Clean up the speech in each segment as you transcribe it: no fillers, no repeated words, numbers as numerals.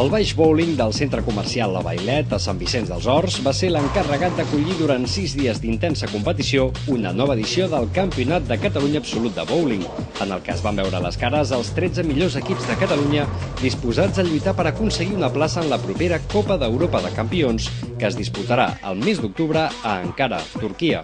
El baix bowling del centre comercial La Vailet a Sant Vicenç dels Horts va ser l'encarregat d'acollir durant 6 dies d'intensa competició una nova edició del Campionat de Catalunya Absolut de Bowling, en el que es van veure les cares els 13 millors equips de Catalunya disposats a lluitar per aconseguir una plaça en la propera Copa d'Europa de Campions, que es disputarà el mes d'octubre a Ankara, Turquia.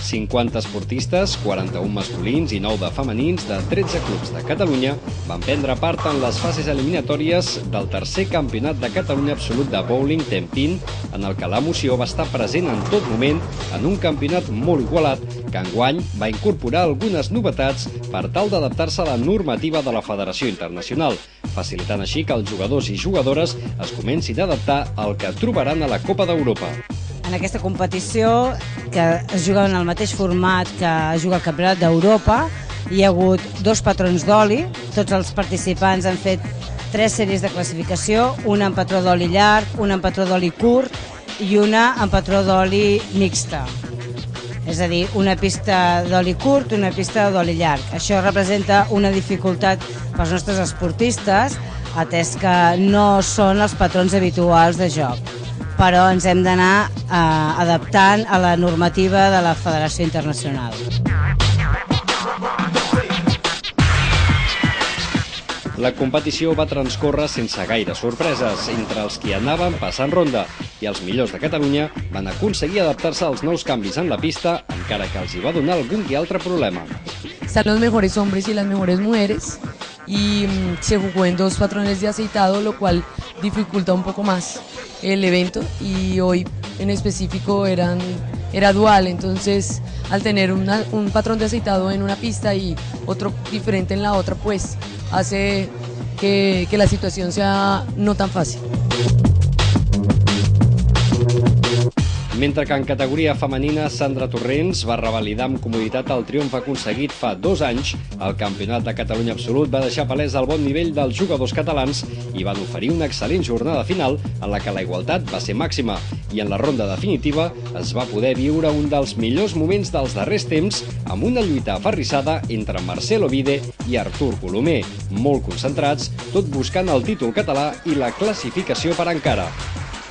50 esportistes, 41 masculins i 9 de femenins de 13 clubs de Catalunya van prendre part en les fases eliminatòries del tercer Campionat de Catalunya Absolut de Bowling Tempin, en el que l'emoció va estar present en tot moment en un campionat molt igualat que enguany va incorporar algunes novetats per tal d'adaptar-se a la normativa de la Federació Internacional, facilitant així que els jugadors i jugadores es comencin a adaptar al que trobaran a la Copa d'Europa. En aquesta competició, que es juga en el mateix format que es juga al Campionat d'Europa, hi ha hagut 2 patrons d'oli. Tots els participants han fet 3 sèries de classificació, una en patró d'oli llarg, una en patró d'oli curt i una en patró d'oli mixta. És a dir, una pista d'oli curt i una pista d'oli llarg. Això representa una dificultat pels nostres esportistes, atès que no són els patrons habituals de joc, però ens hem d'anar adaptant a la normativa de la Federació Internacional. La competició va transcórrer sense gaires sorpreses entre els que anaven passant ronda i els millors de Catalunya van aconseguir adaptar-se als nous canvis en la pista, encara que els hi va donar algun que altre problema. Están los mejores hombres y las mejores mujeres y se jugó en 2 patrones de aceitado, lo cual dificulta un poco más el evento, y hoy en específico era dual, entonces al tener un patrón de aceitado en una pista y otro diferente en la otra, pues hace que la situación sea no tan fácil. Mentre que en categoria femenina, Sandra Torrents va revalidar amb comoditat el triomf aconseguit fa 2 anys. El Campionat de Catalunya Absolut va deixar palès el bon nivell dels jugadors catalans i van oferir una excel·lent jornada final en la que la igualtat va ser màxima, i en la ronda definitiva es va poder viure un dels millors moments dels darrers temps amb una lluita aferrissada entre Marcel Ovide i Artur Colomer, molt concentrats, tot buscant el títol català i la classificació per Ankara.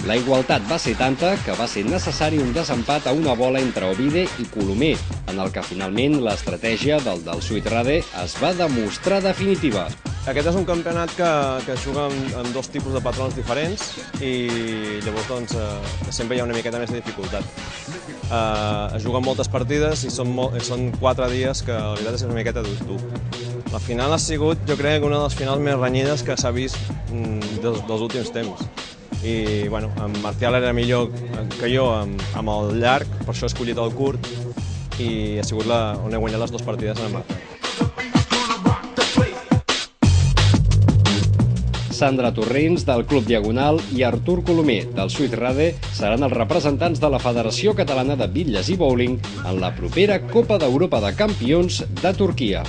La igualtat va ser tanta que va ser necessari un desempat a una bola entre Ovide i Colomer, en el que finalment l'estratègia del Suitrade es va demostrar definitiva. Aquest és un campionat que es juga amb 2 tipus de patrons diferents i llavors sempre hi ha una miqueta més de dificultat. Es juguen moltes partides i són 4 dies que la veritat és una miqueta dur. La final ha sigut, jo crec, una de les finals més renyides que s'ha vist dels últims temps. I bueno, en Marcial era millor que jo amb el llarg, per això he escollit el curt, i ha sigut on he guanyat les 2 partides en el Marcial. Sandra Torrents, del Club Diagonal, i Artur Colomer, del Suitrade, seran els representants de la Federació Catalana de Bitlles i Bowling en la propera Copa d'Europa de Campions de Turquia.